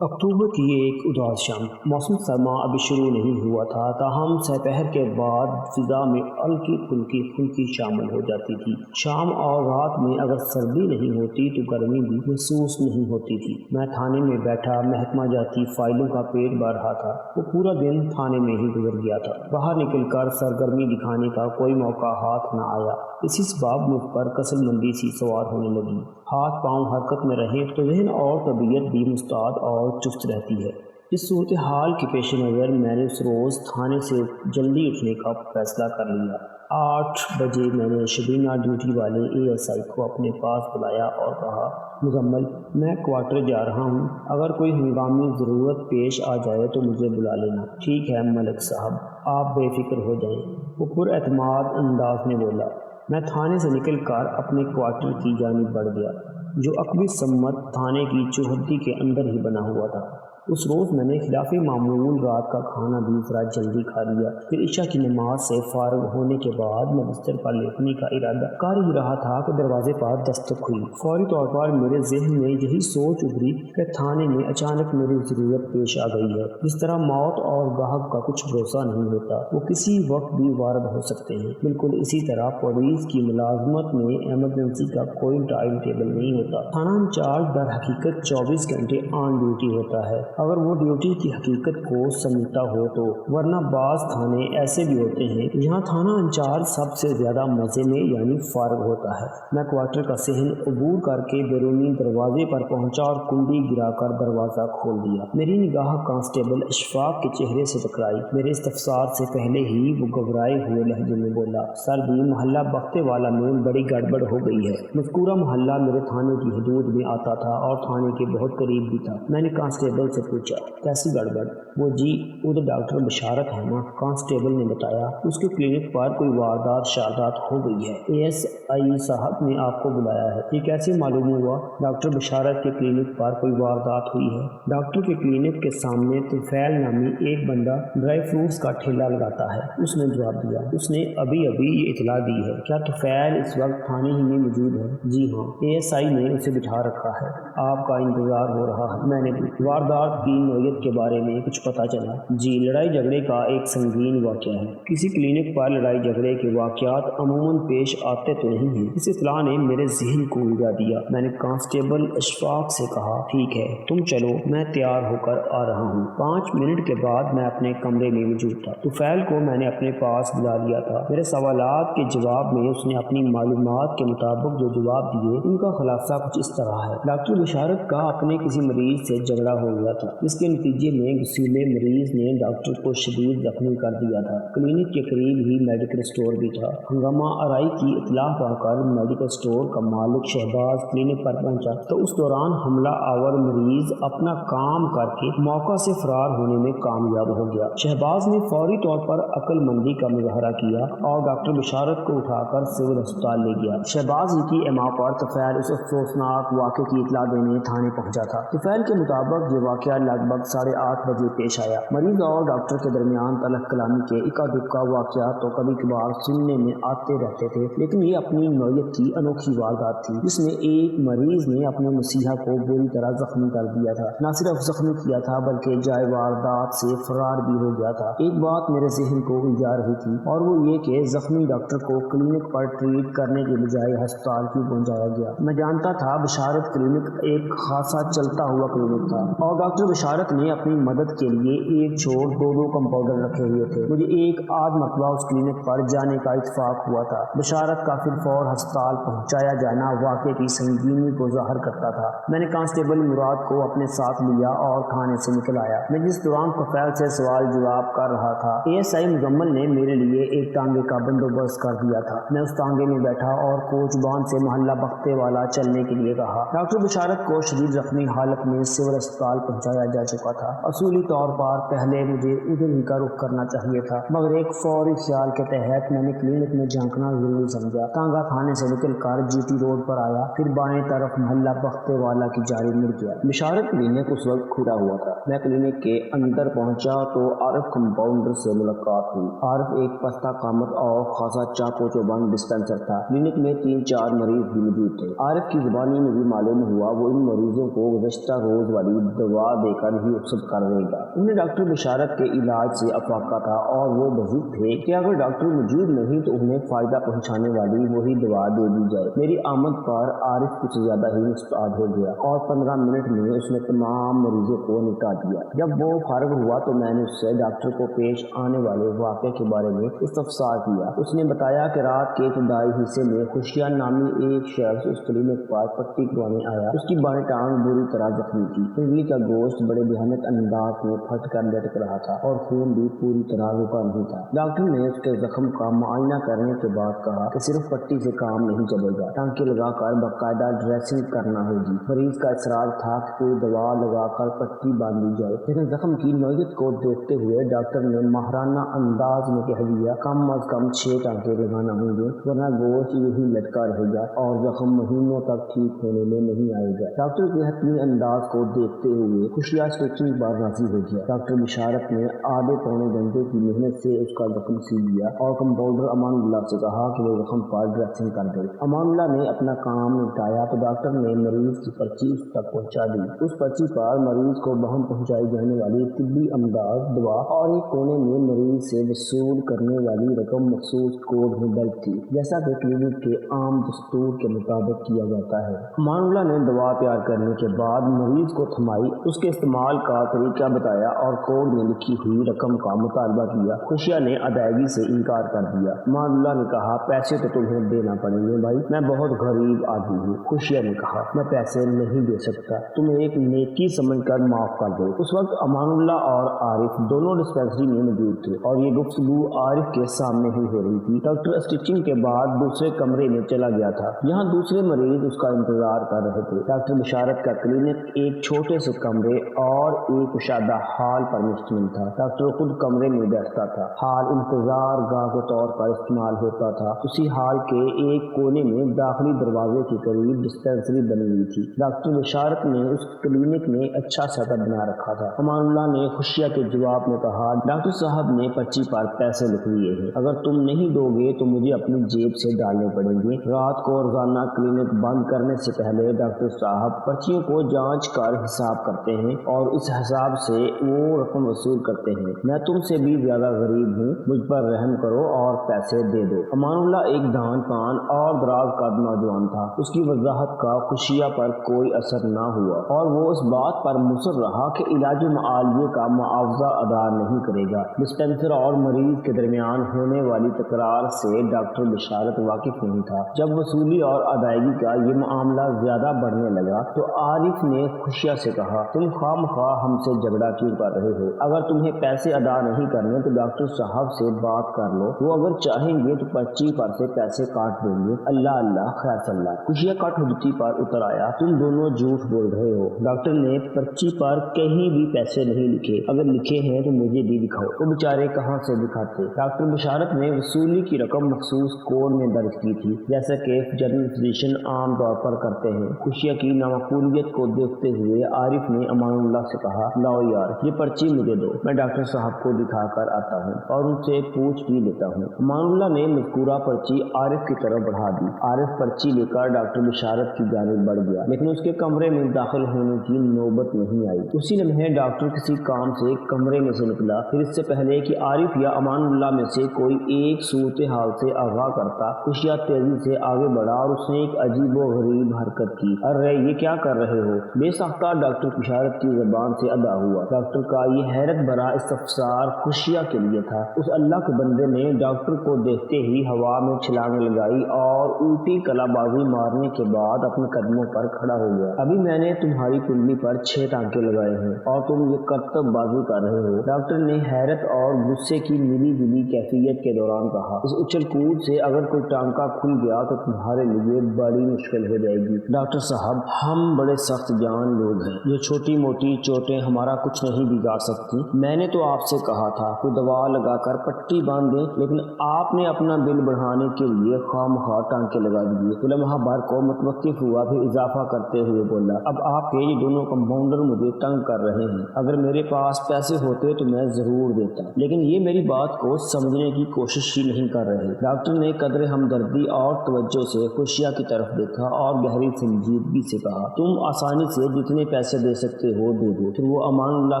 अक्टूबर की एक उदास शाम। मौसम सरमा अभी शुरू नहीं हुआ था, ताहम दोपहर के बाद फिजा में हल्की फुल्की फुल्की शामिल हो जाती थी। शाम और रात में अगर सर्दी नहीं होती तो गर्मी भी महसूस नहीं होती थी। मैं थाने में बैठा महकमा जाती फाइलों का पेट भर रहा था। वो पूरा दिन थाने में ही गुजर गया था। बाहर निकलकर सरगर्मी दिखाने का कोई मौका हाथ न आया। इसी सबब मुझ पर कसलमंदी सी सवार होने लगी। हाथ पांव हरकत में रहे तो जहन और तबीयत भी मुस्तैद और चुस्त रहती है। इस सूरत हाल के पेश नज़र मैंने उस रोज़ थाने से जल्दी उठने का फैसला कर लिया। 8 बजे मैंने शबीना ड्यूटी वाले ASI को अपने पास बुलाया और कहा, मुजम्मल, मैं क्वार्टर जा रहा हूँ, अगर कोई हंगामी ज़रूरत पेश आ जाए तो मुझे बुला लेना। ठीक है मलिक साहब, आप बेफिक्र हो जाएं, वो पुरएतमाद अंदाज में बोला। मैं थाने से निकल कर अपने क्वार्टर की जानिब बढ़ गया, जो अकबी सम्मत थाने की चौहद्दी के अंदर ही बना हुआ था। उस रोज़ मैंने खिलाफ मामूल रात का खाना भी ज़रा जल्दी खा लिया। फिर इशा की नमाज से फारग होने के बाद मैं बिस्तर पर लेटने का इरादा कर ही रहा था कि दरवाजे पर दस्तक हुई। फौरी तौर पर मेरे जहन में यही सोच उभरी कि थाने में अचानक मेरी ज़रूरत पेश आ गई है। जिस तरह मौत और गाहक का कुछ भरोसा नहीं होता, वो किसी वक्त भी वारद हो सकते हैं, बिल्कुल इसी तरह पुलिस की मुलाजमत में एमरजेंसी का कोई टाइम टेबल नहीं होता। थाना इंचार्ज दर हकीकत 24 घंटे ऑन ड्यूटी होता है, अगर वो ड्यूटी की हकीकत को समझता हो तो, वरना बाज थाने ऐसे भी होते हैं जहाँ थाना इंचार्ज सबसे ज्यादा मजे में यानी फारग होता है। मैं क्वार्टर का सहन अबूर करके बैरूनी दरवाजे पर पहुंचा और कुंडी गिराकर दरवाजा खोल दिया। मेरी निगाह कांस्टेबल अशफाक के चेहरे से टकराई। मेरे इस्तफसार से पहले ही वो घबराए हुए लहजे में बोला, सर जी, मोहल्ला बख्ते वाला में बड़ी गड़बड़ हो गई है। मज़कूरा मोहल्ला मेरे थाने की हदूद में आता था और थाने के बहुत करीब भी था। मैंने कांस्टेबल से पूछा, कैसी गड़बड़? वो जी, उधर डॉक्टर बशारत है ना, कांस्टेबल ने बताया, उसके क्लिनिक पर कोई वारदात शारदात हो गई है। ASI साहब ने आपको बुलाया है। ये कैसे मालूम हुआ? डॉक्टर बशारत के क्लिनिक पर कोई वारदात हुई है। डॉक्टर के क्लिनिक के सामने तुफैल नामी एक बंदा ड्राई फ्रूट्स का ठेला लगाता है, उसने जवाब दिया। उसने अभी अभी ये इतला दी है। क्या तुफैल इस वक्त थाने ही में मौजूद है? जी हाँ, ASI ने उसे बिठा रखा है, आपका इंतजार हो रहा है। मैंने वारदात की नौयत के बारे में कुछ पता चला? जी, लड़ाई झगड़े का एक संगीन वाक़या है। किसी क्लिनिक पर लड़ाई झगड़े के वाक़यात अमूमन पेश आते तो नहीं हैं। इस इत्तला ने मेरे ज़हन को उलझा दिया। मैंने कांस्टेबल अशफाक से कहा, ठीक है, तुम चलो, मैं तैयार होकर आ रहा हूँ। 5 मिनट के बाद मैं अपने कमरे में मौजूद था। तुफैल को मैंने अपने पास बुला लिया था। मेरे सवालात के जवाब में उसने अपनी मालूमात के मुताबिक जो जवाब दिए, उनका खुलासा कुछ इस तरह है। डॉक्टर बशारत का अपने किसी मरीज से झगड़ा हो गया था, जिसके नतीजे में गुस्सीले मरीज ने डॉक्टर को शदीद जख्मी कर दिया था। क्लिनिक के करीब ही मेडिकल स्टोर भी था। हंगामा आराई की इतला पाकर मेडिकल स्टोर का मालिक शहबाज क्लिनिक पर पहुंचा तो उस दौरान हमला आवर मरीज अपना काम करके मौका से फरार होने में कामयाब हो गया। शहबाज ने फौरी तौर पर अक्लमंदी का मुजाहरा किया और डॉक्टर बशारत को उठाकर सिविल अस्पताल ले गया। शहबाज की एमा पर तुफैल उस अफसोसनाक वाक़े की इतला देने थाने पहुंचा था। तुफैल के मुताबिक ये वाक़या लगभग 8:30 बजे पेश आया। मरीज और डॉक्टर के दरमियान तलख कलामी के इक्का दुक्का वाक़यात तो कभी कभार सुनने में आते रहते थे, लेकिन ये अपनी नौयत की अनोखी वारदात थी, जिसमें एक मरीज ने अपने मसीहा को बुरी तरह जख्मी कर दिया था। न सिर्फ जख्मी किया था बल्कि जाए वारदात से फरार भी हो गया था। एक बात मेरे जहन को उलझा रही थी और वो ये कि जख्मी डॉक्टर को क्लिनिक पर ट्रीट करने के बजाय अस्पताल क्यों पहुंचाया गया। मैं जानता था बशारत क्लिनिक एक खासा चलता हुआ क्लिनिक था और डॉक्टर बशारत ने अपनी मदद के लिए एक छोड़ 2 कंपाउंडर रखे हुए थे। मुझे एक आध मरतबा उस क्लिनिक पर जाने का इत्तेफाक हुआ था। बशारत का फिर फौर अस्पताल पहुंचाया जाना वाक़े की संगीनी को जाहिर करता था। मैंने कांस्टेबल मुराद को अपने साथ लिया और थाने से निकल आया। मैं जिस दौरान तुफैल से सवाल जवाब कर रहा था, ASI मुजम्मल ने मेरे लिए एक टांगे का बंदोबस्त कर दिया था। मैं उस टांगे में बैठा और कोचबान से मोहल्ला बख्ते वाला चलने के लिए कहा। डॉक्टर बशारत को शदीद जख्मी हालत में सिविल अस्पताल पहुंचाया जा चुका था। असूली तौर पर पहले मुझे उधर ही का रुख करना चाहिए था, मगर एक फौरी ख्याल के तहत मैंने क्लिनिक में झांकना जरूरी समझा। टांगा थाने से निकल कर GT रोड पर आया, फिर बाएं तरफ मोहल्ला बख्ते वाला की जारी मुड़ गया। बशारत क्लिनिक उस वक्त खुला हुआ था। मैं क्लिनिक के अंदर पहुंचा तो आरिफ कंपाउंडर से मुलाकात हुई। आरिफ एक पस्ता कामत और खासा चाको चौबंद डिस्पेंसर था। क्लिनिक में 3-4 मरीज भी मौजूद थे। आरिफ की जुबानी में भी मालूम हुआ वो इन मरीजों को गुज़श्ता रोज वाली दवा देकर ही रुखसत कर देगा। उन्हें डॉक्टर बशारत के इलाज से अफाका था और वो बज़िद थे कि अगर डॉक्टर मौजूद नहीं तो उन्हें फ़ायदा पहुँचाने वाली वही दवा दे दी जाए। मेरी आमद पर आरिफ कुछ ज़्यादा ही मुस्तैद हो गया और 15 मिनट में उसने तमाम मरीजों को निपटा दिया। जब वो फारग हुआ तो मैंने उससे डॉक्टर को पेश आने वाले वाक़े के बारे में इस्तफसार किया। उसने बताया कि रात के इब्तदाई हिस्से में खुशिया नामी एक शख्स उस क्लिनिक पर पट्टी करवाने आया। उसकी बाएं टांग बुरी तरह जख्मी थी। उंगली का गोश्त बड़े भयानक अंदाज में फट कर लटक रहा था और खून भी पूरी तरह रुका नहीं था। डॉक्टर ने उसके जख्म का मुआयना करने के बाद कहा कि सिर्फ पट्टी से काम नहीं चलेगा, टांके लगाकर बाकायदा ड्रेसिंग करना होगी। मरीज का इसरार था कि कोई दवा लगाकर पट्टी बांधी जाए, लेकिन जख्म की नौयत को देखते हुए डॉक्टर ने माहराना अंदाज में कह दिया कम अज कम 6 टांके लगाना होंगे, वरना गोश्त यही लटका रहेगा और जख्म महीनों तक ठीक होने में नहीं आएगा। डॉक्टर के हतमी अंदाज को देखते हुए खुशिया स्टिचिंग पर राजी हो गया। डॉक्टर बशारत ने आधे पौने घंटे की मेहनत से उसका जख्म सी दिया और कंपाउंडर अमानुल्लाह से कहा कि वो जख्म पर ड्रेसिंग कर दे। अमानुल्लाह ने अपना काम निपटाया तो डॉक्टर ने मरीज की पर्ची उस तक पहुंचा दी। उस पर्ची पर मरीज को वहन पहुंचाई जाने वाली तिब्बी अमदाद दवा और एक कोने में मरीज से वसूल करने वाली रकम मखसूस कोड में दर्ज थी, जैसा कि क्लिनिक के आम दस्तूर के मुताबिक किया जाता है। अमानुल्लाह ने दवा तैयार करने के बाद मरीज को थमाई, उसके इस्तेमाल का तरीका बताया और कोड में लिखी हुई रकम का मुतालबा किया। खुशिया ने अदायगी से इनकार कर दिया। अमानुल्लाह ने कहा पैसे तो तुम्हें देना पड़ेंगे भाई, मैं बहुत गरीब आदमी हूँ। खुशिया ने कहा मैं पैसे नहीं दे सकता, तुम एक नेकी समझकर माफ कर दो। उस वक्त अमानुल्लाह और आरिफ दोनों डिस्पेंसरी में मौजूद थे और ये गुफ्तगू आरिफ के सामने ही हो रही थी। डॉक्टर स्टिचिंग के बाद दूसरे कमरे में चला गया था। यहाँ दूसरे मरीज उसका इंतजार कर रहे थे। डॉक्टर बशारत का क्लिनिक एक छोटे से कमरे और एक कुशादा हाल पर मुश्तमिल था। डॉक्टर खुद कमरे में बैठता था। हाल इंतजार गाह के तौर पर इस्तेमाल होता था। उसी हाल के एक कोने में दाखिली दरवाजे के करीब डिस्पेंसरी बनी हुई थी। डॉक्टर बशारत ने उस क्लिनिक में अच्छा सेटअप बना रखा था। अमानुल्लाह ने खुशिया के जवाब में कहा डॉक्टर साहब ने पर्ची पर पैसे लिख लिए हैं, अगर तुम नहीं दोगे तो मुझे अपनी जेब से डालने पड़ेंगे। रात को रोजाना क्लिनिक बंद करने से पहले डॉक्टर साहब पर्चियों को जांच कर हिसाब करते हैं और इस हिसाब से वो रकम वसूल करते हैं। मैं तुमसे भी ज्यादा गरीब हूँ, मुझ पर रहम करो और पैसे दे दो। अमानुल्लाह एक दान पान और दराज का नौजवान था। उसकी वजाहत का खुशिया पर कोई असर न हुआ और वो इस बात पर मुसर रहा कि इलाज मुआवजे का मुआवजा अदा नहीं करेगा। डिस्पेंसर और मरीज के दरमियान होने वाली तकरार से डॉक्टर बशारत वाकिफ नहीं था। जब वसूली और अदायगी का ये मामला ज्यादा बढ़ने लगा तो आरिफ ने खुशिया से कहा तुम खामखा हमसे झगड़ा क्यों कर रहे हो? अगर तुम्हें पैसे अदा नहीं करने तो डॉक्टर साहब से बात कर लो, वो अगर चाहेंगे तो पर्ची पर से पैसे काट देंगे। अल्लाह अल्लाह खैर सल्ला। खुशिया कट हुजती पर उतर आया तुम दोनों झूठ बोल रहे हो। डॉक्टर ने पर्ची पर कहीं भी पैसे नहीं लिखे, अगर लिखे हैं तो मुझे भी दिखाओ। वो बेचारे कहाँ से दिखाते? डॉक्टर बशारत ने वसूली की रकम मखसूस कोड में दर्ज की थी, जैसा कि जनरल फिजिशियन आम तौर पर करते हैं। खुशिया की नामकबूलियत को देखते हुए आरिफ ने अमानुल्लाह से कहा लाओ यार ये पर्ची मुझे दो, मैं डॉक्टर साहब को दिखा कर आता हूँ और उनसे पूछ भी लेता हूँ। अमानुल्लाह ने मज़कूरा पर्ची आरिफ की तरफ बढ़ा दी। आरिफ पर्ची लेकर डॉक्टर बशारत की जानिब बढ़ गया, लेकिन उसके कमरे में दाखिल होने की नौबत नहीं आई। उसी लम्हे डॉक्टर किसी काम से कमरे में से निकला। फिर इससे पहले कि आरिफ या अमानुल्लाह में से कोई एक सूरत हाल से आगाह करता, खुशिया तेजी से आगे बढ़ा और उसने एक अजीब व गरीब हरकत की। अरे ये क्या कर रहे हो? बेसाख्ता डॉक्टर बशारत की जबान से अदा हुआ। डॉक्टर का ये हैरत भरा इस्तफसार खुशिया के लिए था। उस अल्लाह के बंदे ने डॉक्टर को देखते ही हवा में छलांग लगाई और उल्टी कलाबाजी मारने के बाद अपने कदमों पर खड़ा हो गया। अभी मैंने तुम्हारी कुंडली पर 6 टांके लगाए हैं और तुम ये करतबबाजी कर रहे हो, डॉक्टर ने हैरत और गुस्से की मिली जुली कैफियत के दौरान कहा। इस उछल कूद से अगर कोई टांका खुल गया तो तुम्हारे लिए बड़ी मुश्किल हो जाएगी। डॉक्टर साहब हम बड़े सख्त जान लोग हैं, ये छोटी मोटी चोटें हमारा कुछ नहीं बिगाड़ सकती। मैंने तो आपसे कहा था कोई दवा लगाकर पट्टी बांध दें, लेकिन आपने अपना बिल बढ़ाने के लिए खामखा टांके लगा दिए। उलमा भर को मुतवक्किफ हुआ, फिर इजाफा करते हुए बोला अब आपके ये दोनों कंपाउंडर मुझे तंग कर रहे हैं। अगर मेरे पास पैसे होते तो मैं जरूर देता, लेकिन ये मेरी बात को समझने की कोशिश ही नहीं कर रहे। डॉक्टर ने कदर हमदर्दी और तवज्जो से खुशिया की तरफ देखा और गहरी संजीदगी से कहा तुम आसानी से जितने पैसे दे सकते देते हो दे दो। फिर वो अमान उल्लाह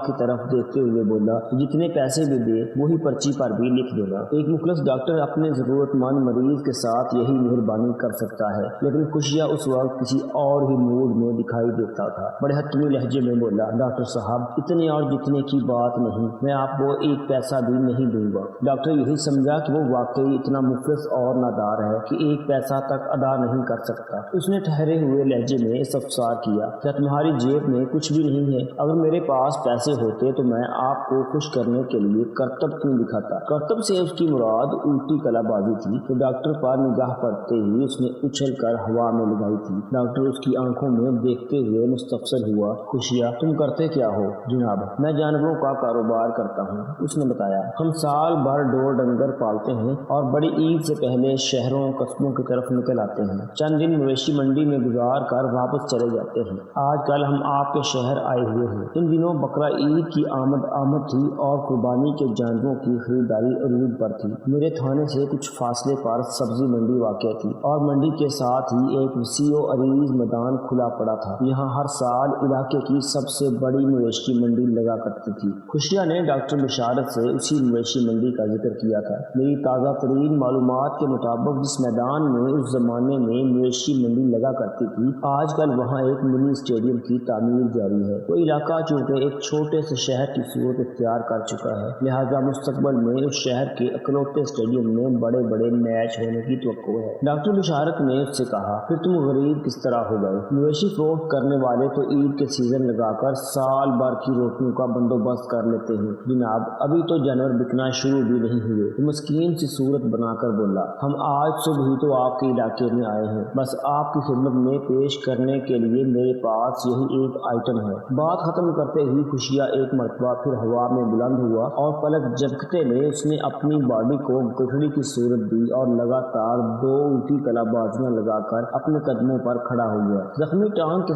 की तरफ देखते हुए बोला, जितने पैसे भी दे वही पर्ची पर भी लिख देना। एक मुखलस डॉक्टर अपने जरूरतमंद मरीज के साथ यही मेहरबानी कर सकता है, लेकिन खुशिया उस वक्त किसी और ही मूड में दिखाई देता था। बड़े हतमी लहजे में बोला, डॉक्टर साहब इतने और जितने की बात नहीं, मैं आपको एक पैसा भी नहीं दूंगा। डॉक्टर यही समझा कि वो वाकई इतना मुफलिस और नादार है कि एक पैसा तक अदा नहीं कर सकता। उसने ठहरे हुए लहजे में इस्तफसार किया, क्या तुम्हारी जेब में कुछ भी नहीं है? अगर मेरे पास पैसे होते तो मैं आपको खुश करने के लिए करतब क्यों दिखाता? करतब से उसकी मुराद उल्टी कलाबाजी थी। तो डॉक्टर पर निगाह पड़ते ही उसने उछल कर हवा में लगाई थी। डॉक्टर उसकी आंखों में देखते हुए मुस्तफसल हुआ, खुशिया तुम करते क्या हो? जनाब मैं जानवरों का कारोबार करता हूँ, उसने बताया। हम साल भर डोर डंगर पालते हैं और बड़ी ईद से पहले शहरों कस्बों की तरफ निकल आते हैं। चंद दिन मवेशी मंडी में गुजार कर वापस चले जाते हैं। आजकल हम आपके शहर आए हुए हैं। इन दिनों बकरा ईद की आमद थी और कुर्बानी के जानवरों की खरीदारी अरूज पर थी। मेरे थाने से कुछ फासले पर सब्जी मंडी वाक़या थी और मंडी के साथ ही एक वसीओ अरीज मैदान खुला पड़ा था। यहाँ हर साल इलाके की सबसे बड़ी मवेशी मंडी लगा करती थी। खुशिया ने डॉक्टर बिशारत से उसी मवेशी मंडी का जिक्र किया था। मेरी ताज़ा तरीन मालूमात के मुताबिक जिस मैदान में उस जमाने में मवेशी मंडी लगा करती थी, आजकल वहाँ एक मिनी स्टेडियम की तामीर जारी है। वो इलाका चूँकि एक छोटे से शहर की सूरत इख्तियार कर चुका है, लिहाजा मुस्तकबल में उस शहर के अकलौते स्टेडियम में बड़े बड़े मैच होने की तवक्को है। डॉक्टर बिशारत ने उससे कहा, फिर तुम गरीब किस तरह हो गए? मवेशी फरोख्त करने वाले तो ईद के सीजन लगाकर साल भर की रोटियों का बंदोबस्त कर लेते हैं। जनाब अभी तो जानवर बिकना शुरू भी नहीं हुए। तो मस्कीन सी सूरत बनाकर बोला, हम आज सुबह ही तो आपके इलाके में आए हैं, बस आपकी खिदमत में पेश करने के लिए मेरे पास यही एक आइटम है। बात खत्म करते ही खुशिया एक मरतबा फिर हवा में बुलंद हुआ और पलक झपकते में उसने अपनी बॉडी को गठड़ी की सूरत दी और लगातार दो उल्टी कलाबाजियां लगाकर अपने कदमों पर खड़ा हो गया। जख्मी टांग के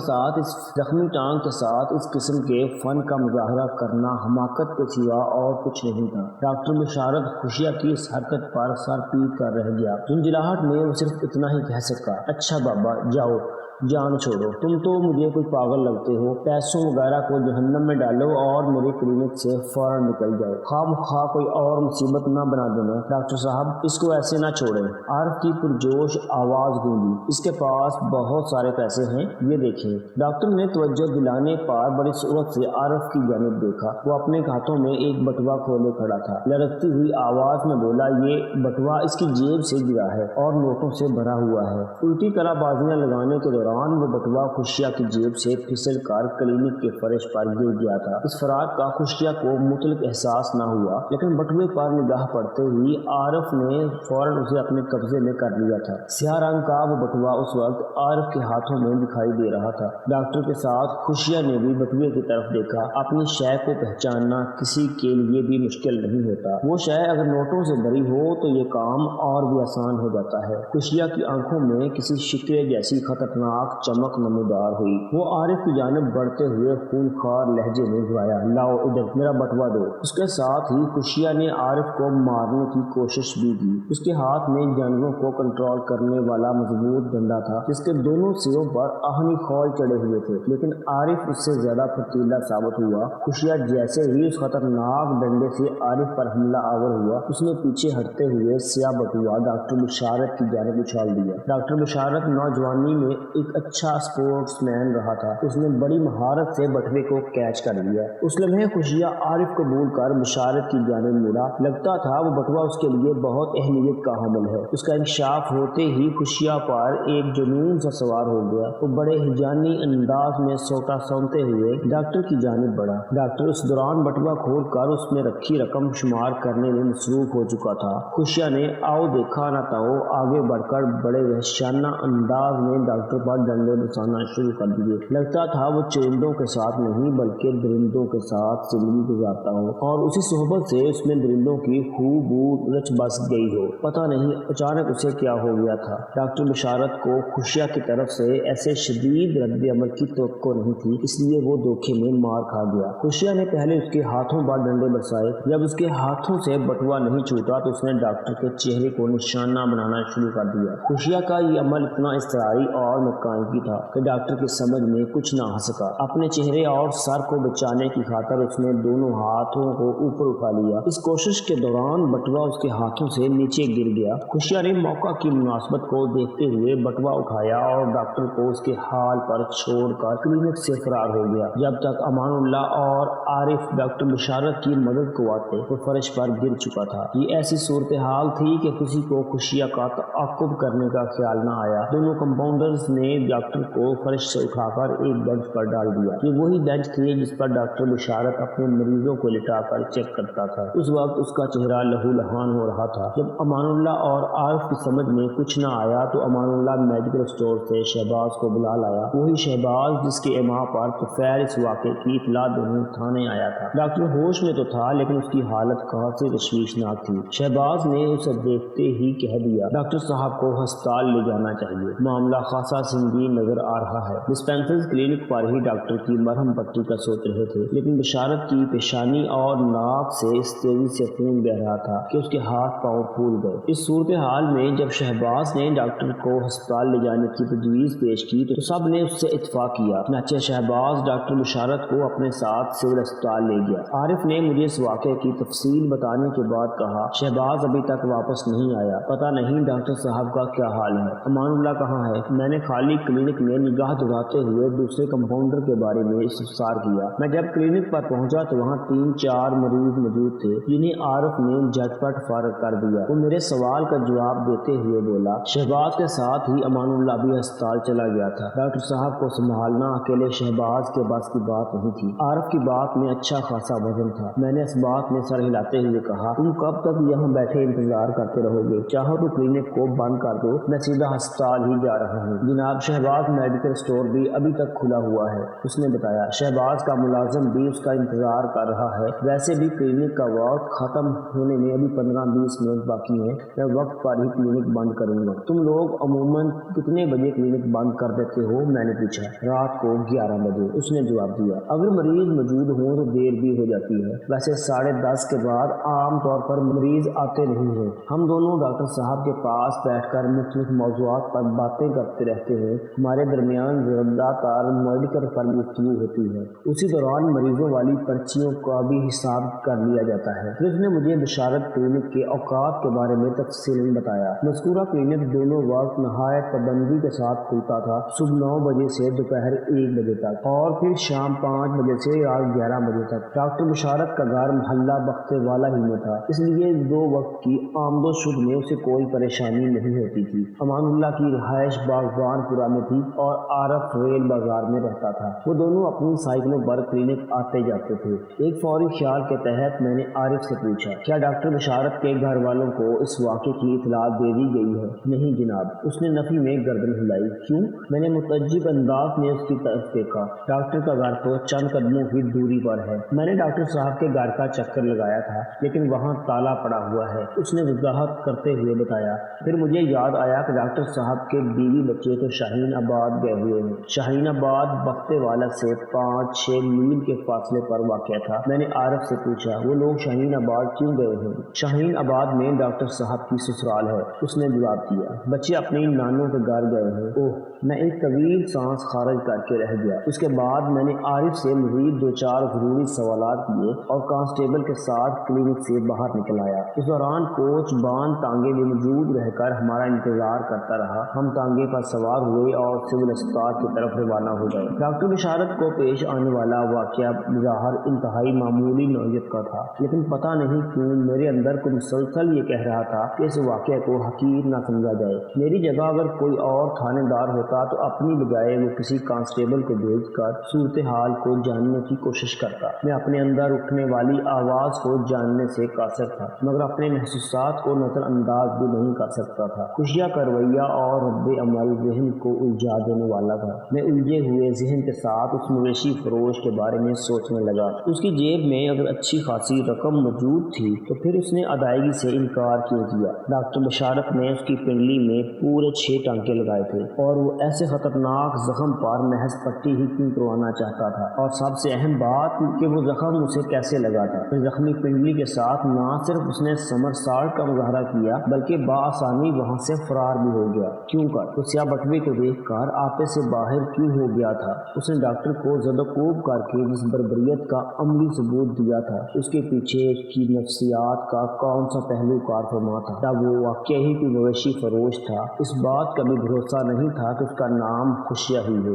साथ इस किस्म के फन का मुजाहरा करना हमाकत के सिवा और कुछ नहीं था। डॉक्टर बिशारत खुशिया की इस हरकत पर सर पीट कर रह गया। झुंझलाहट में वो सिर्फ इतना ही कह सका, अच्छा बाबा जाओ, जान छोड़ो, तुम तो मुझे कोई पागल लगते हो। पैसों वगैरह को जहन्नम में डालो और मेरे क्लिनिक से फौरन निकल जाओ। खामखा कोई और मुसीबत ना बना देना। डॉक्टर साहब इसको ऐसे ना छोड़ें। आरिफ की पुरजोश आवाज गूंजी, इसके पास बहुत सारे पैसे हैं, ये देखें। डॉक्टर ने तवज्जो दिलाने पर बड़ी सूरत से आरिफ की जानिब देखा। वो अपने हाथों में एक बटुआ खोले खड़ा था। लड़कती हुई आवाज में बोला, ये बटुआ इसकी जेब से गिरा है और नोटों से भरा हुआ है। उल्टी कलाबाजियां लगाने के दौरान वो बटुआ खुशिया की जेब से फिसल कर क्लिनिक के फर्श पर गिर गया था। इस फराग का खुशिया को मुतलक एहसास न हुआ, लेकिन बटुए पर निगाह पड़ते ही आरिफ ने फौरन उसे अपने कब्जे में कर लिया था। स्याह रंग का वो बटुआ उस वक्त आरिफ के हाथों में दिखाई दे रहा था। डॉक्टर के साथ खुशिया ने भी बटुए की तरफ देखा। अपनी शय को पहचानना किसी के लिए भी मुश्किल नहीं होता। वो शय अगर नोटों से भरी हो तो ये काम और भी आसान हो जाता है। खुशिया की आंखों में किसी शिकवे जैसी खतरनाक चमक नमूदार हुई। वो आरिफ की जानिब बढ़ते हुए खूनखार लहजे में बुलाया, लाओ इधर, मेरा बटुआ दो। उसके साथ ही खुशिया ने आरिफ को मारने की कोशिश भी की। उसके हाथ में जानवरों को कंट्रोल करने वाला मजबूत डंडा था, जिसके दोनों सिरों पर आहनी खौल चढ़े हुए थे, लेकिन आरिफ उससे ज्यादा फर्तीला साबित हुआ। खुशिया जैसे ही उस खतरनाक डंडे से आरिफ पर हमला आवर हुआ, उसने पीछे हटते हुए स्याह बटुआ डॉक्टर बिशारत की जानिब उछाल दिया। डॉक्टर बिशारत नौजवानी में एक अच्छा स्पोर्ट्समैन रहा था। उसने बड़ी महारत से बटुए को कैच कर लिया। उस लम्हे खुशिया आरिफ को भूलकर बिशारत की जानिब मुड़ा। लगता था वो बटुआ उसके लिए बहुत अहमियत का हामिल है। उसका इंकशाफ होते ही खुशिया पर एक जुनून सा सवार हो गया। वो बड़े हिजानी अंदाज में सोटा सौंते हुए डॉक्टर की जानिब बढ़ा। डॉक्टर उस दौरान बटुआ खोल कर उसमें रखी रकम शुमार करने में मसरूफ हो चुका था। खुशिया ने आओ देखा ना ताओ आगे बढ़कर बड़े वहशाना अंदाज में डॉक्टर पर डंडे बरसाना शुरू कर दिए। लगता था वो चरिंदों के साथ नहीं बल्कि दरिंदों के साथ जिंदगी गुजारता हो और उसी सोहबत से उसमें दरिंदों की खूब रच बस गई हो। पता नहीं अचानक उसे क्या हो गया था। डॉक्टर बिशारत को खुशिया की तरफ से ऐसे शदीद रद्द अमल की तवक्को नहीं थी, इसलिए वो धोखे में मार खा गया। खुशिया ने पहले उसके हाथों पर डंडे बरसाए। जब उसके हाथों से बटुआ नहीं छूटा तो उसने डॉक्टर के चेहरे को निशाना बनाना शुरू कर दिया। खुशिया का ये अमल इतना इसरारी और قائم کی تھا کہ ڈاکٹر کی سمجھ میں کچھ نہ آ سکا۔ اپنے چہرے اور سر کو بچانے کی خاطر اس نے دونوں ہاتھوں کو اوپر اٹھا لیا۔ اس کوشش کے دوران بٹوا اس کے ہاتھوں سے نیچے گر گیا۔ خوشیہ نے موقع کی مناسبت کو دیکھتے ہوئے بٹوا اٹھایا اور ڈاکٹر کو اس کے حال پر چھوڑ کر کلینک سے فرار ہو گیا۔ جب تک امان اللہ اور عارف ڈاکٹر بشارت کی مدد کو آتے وہ فرش پر گر چکا تھا۔ یہ ایسی صورتحال تھی کہ کسی کو خوشیہ کا تعاقب کرنے کا خیال نہ آیا۔ دونوں کمپاؤنڈرز نے ڈاکٹر کو فرش سے اٹھا کر ایک بینچ پر ڈال دیا۔ یہ وہی بینچ تھی جس پر ڈاکٹر بشارت اپنے مریضوں کو لٹا کر چیک کرتا تھا۔ اس وقت اس کا چہرہ لہو لہان ہو رہا تھا۔ جب امان اللہ اور عارف کی سمجھ میں کچھ نہ آیا تو امان اللہ میڈیکل اسٹور سے شہباز کو بلا لایا، وہی شہباز جس کے اماں پر طفیل اس واقعے کی اطلاع دینے تھانے آیا تھا۔ ڈاکٹر ہوش میں تو تھا لیکن اس کی حالت خاصی تشویشناک تھی۔ شہباز نے اسے دیکھتے ہی کہہ دیا، ڈاکٹر صاحب کو ہسپتال لے جانا چاہیے، معاملہ خاصا سنگین نظر آ رہا ہے۔ ڈسپینسرز کلینک پر ہی ڈاکٹر کی مرہم پٹی کا سوچ رہے تھے، لیکن بشارت کی پیشانی اور ناک سے اس تیزی سے خون بہ رہا تھا کہ اس کے ہاتھ پاؤں پھول گئے۔ اس صورتحال میں جب شہباز نے ڈاکٹر کو ہسپتال لے جانے کی تجویز پیش کی تو سب نے اس سے اتفاق کیا۔ چنانچہ شہباز ڈاکٹر بشارت کو اپنے ساتھ سول ہسپتال لے گیا۔ عارف نے مجھے اس واقعے کی تفصیل بتانے کے بعد کہا، شہباز ابھی تک واپس نہیں آیا، پتہ نہیں ڈاکٹر صاحب کا کیا حال ہے۔ امان اللہ کہاں ہے؟ میں نے خالی کلینک میں نگاہ دوڑاتے ہوئے دوسرے کمپاؤنڈر کے بارے میں استفسار کیا۔ میں جب کلینک پر پہنچا تو وہاں 3-4 مریض موجود تھے جنہیں عارف نے جھٹ پٹ فارغ کر دیا۔ وہ میرے سوال کا جواب دیتے ہوئے بولا، شہباز کے ساتھ ہی امان اللہ بھی ہسپتال چلا گیا تھا۔ ڈاکٹر صاحب کو سنبھالنا اکیلے شہباز کے بس کی بات نہیں تھی۔ عارف کی بات میں اچھا خاصا وزن تھا۔ میں نے اس بات میں سر ہلاتے ہوئے کہا، تم کب تک یہاں بیٹھے انتظار کرتے رہو گے؟ چاہو تو کلینک کو بند کر دو، میں سیدھا ہسپتال ہی جا رہا ہوں۔ جناب شہباز میڈیکل اسٹور بھی ابھی تک کھلا ہوا ہے، اس نے بتایا۔ شہباز کا ملازم بھی اس کا انتظار کر رہا ہے۔ ویسے بھی کلینک کا وقت ختم ہونے میں ابھی 15-20 منٹ باقی ہیں، میں وقت پر ہی کلینک بند کروں گا۔ تم لوگ عموماً کتنے بجے کلینک بند کر دیتے ہو؟ میں نے پوچھا۔ رات کو 11 بجے، اس نے جواب دیا۔ اگر مریض موجود ہوں تو دیر بھی ہو جاتی ہے، ویسے 10:30 کے بعد عام طور پر مریض آتے نہیں ہیں۔ ہم دونوں ڈاکٹر صاحب کے پاس بیٹھ کر مختلف موضوعات پر باتیں کرتے رہتے ہیں، ہمارے درمیان زیادہ تر میڈیکل پر گفتگو ہوتی ہے۔ اسی دوران مریضوں والی پرچیوں کا بھی حساب کر لیا جاتا ہے۔ پھر اس نے مجھے بشارت کلینک کے اوقات کے بارے میں تفصیل بتایا۔ مذکورہ کلینک دونوں وقت نہایت پابندی کے ساتھ کھلتا تھا، صبح 9 بجے سے دوپہر 1 بجے تک اور پھر شام 5 بجے سے رات 11 بجے تک۔ ڈاکٹر بشارت کا گھر محلہ بختے والا ہی میں تھا، اس لیے 2 وقت کی آمد و شد میں اسے کوئی پریشانی نہیں ہوتی تھی۔ امان اللہ کی رہائش باغبان پورہ میں تھی اور عارف ریل بازار میں رہتا تھا۔ وہ دونوں اپنی سائیکلوں پر کلینک آتے جاتے تھے۔ ایک فوری خیال کے تحت میں نے عارف سے پوچھا، کیا ڈاکٹر بشارت کے گھر والوں کو اس واقعے کی اطلاع دے دی گئی ہے؟ نہیں جناب، اس نے نفی میں گردن ہلائی۔ کیوں؟ میں نے متعجب انداز میں اس کی طرف دیکھا۔ ڈاکٹر کا گھر تو چند قدموں کی دوری پر ہے۔ میں نے ڈاکٹر صاحب کے گھر کا چکر لگایا تھا لیکن وہاں تالا پڑا ہوا ہے، اس نے وضاحت کرتے ہوئے بتایا۔ پھر مجھے یاد آیا کہ ڈاکٹر صاحب کے بیوی بچے تو شاہین آباد گئے ہوئے ہیں۔ شاہین آباد بختے والا سے 5-6 میل کے فاصلے پر واقع تھا۔ میں نے عارف سے پوچھا، وہ لوگ شاہین آباد کیوں گئے ہیں؟ شاہین آباد میں ڈاکٹر صاحب کی سسرال ہے، اس نے جواب دیا۔ بچے اپنی نانوں کے گھر گئے ہیں۔ اوہ، میں ایک طویل سانس خارج کر کے رہ گیا۔ اس کے بعد میں نے عارف سے مزید 2-4 ضروری سوالات کیے اور کانسٹیبل کے ساتھ کلینک سے باہر نکل آیا۔ اس دوران کوچ بان ٹانگے میں موجود رہ کر ہمارا انتظار کرتا رہا۔ ہم ٹانگے پر سوار ہوئے اور سول اسپتال کی طرف روانہ ہو گئے۔ ڈاکٹر بشارت کو پیش آنے والا واقعہ بظاہر انتہائی معمولی نوعیت کا تھا، لیکن پتہ نہیں کیوں میرے اندر کو مسلسل یہ کہہ رہا تھا کہ اس واقعے کو حقیر نہ سمجھا جائے۔ میری جگہ اگر کوئی اور تھانے دار ہوتا تو اپنی بجائے وہ کسی کانسٹیبل کو بھیج کر صورتحال کو جاننے کی کوشش کرتا۔ میں اپنے اندر اٹھنے والی آواز کو جاننے سے قاصر تھا، مگر اپنے محسوسات کو نظر انداز بھی نہیں کر سکتا تھا۔ خوشیہ کا رویہ اور رد عمل ذہن کو الجھا دینے والا تھا۔ میں الجھے ہوئے ذہن کے ساتھ اس مویشی فروش کے بارے میں سوچنے لگا۔ اس کی جیب میں اگر اچھی خاصی رقم موجود تھی تو پھر اس نے ادائیگی سے انکار کیوں کیا؟ ڈاکٹر بشارت نے اس کی پنڈلی میں پورے 6 ٹانکے لگائے تھے اور وہ ایسے خطرناک زخم پر محض پٹی ہی کیوں کروانا چاہتا تھا؟ اور سب سے اہم بات کہ وہ زخم दम उसे कैसे लगा था। फिर जख्मी पिंडली के साथ न सिर्फ उसने समरसॉल्ट का मुजाहरा किया बल्कि बाआसानी वहां से फरार भी हो गया। क्यों कर? उस या बटवे को देखकर आपे से बाहर क्यों हो गया था? उसने डॉक्टर को ज़दोकूब करके जिस बर्बरियत का अमली सबूत दिया था उसके पीछे की नफ्सियात का कौन सा पहलू कारफरमा था? क्या वो वाकई ही कोई मवेशी फरोश था? इस बात का भी भरोसा नहीं था कि उसका नाम खुशिया ही हो।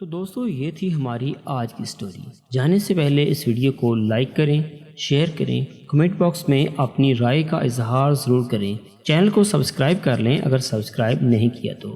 तो दोस्तों ये थी हमारी आज की स्टोरी। जाने से पहले इस वीडियो को लाइक करें, शेयर करें, कमेंट बॉक्स में अपनी राय का इजहार ज़रूर करें। चैनल को सब्सक्राइब कर लें अगर सब्सक्राइब नहीं किया तो।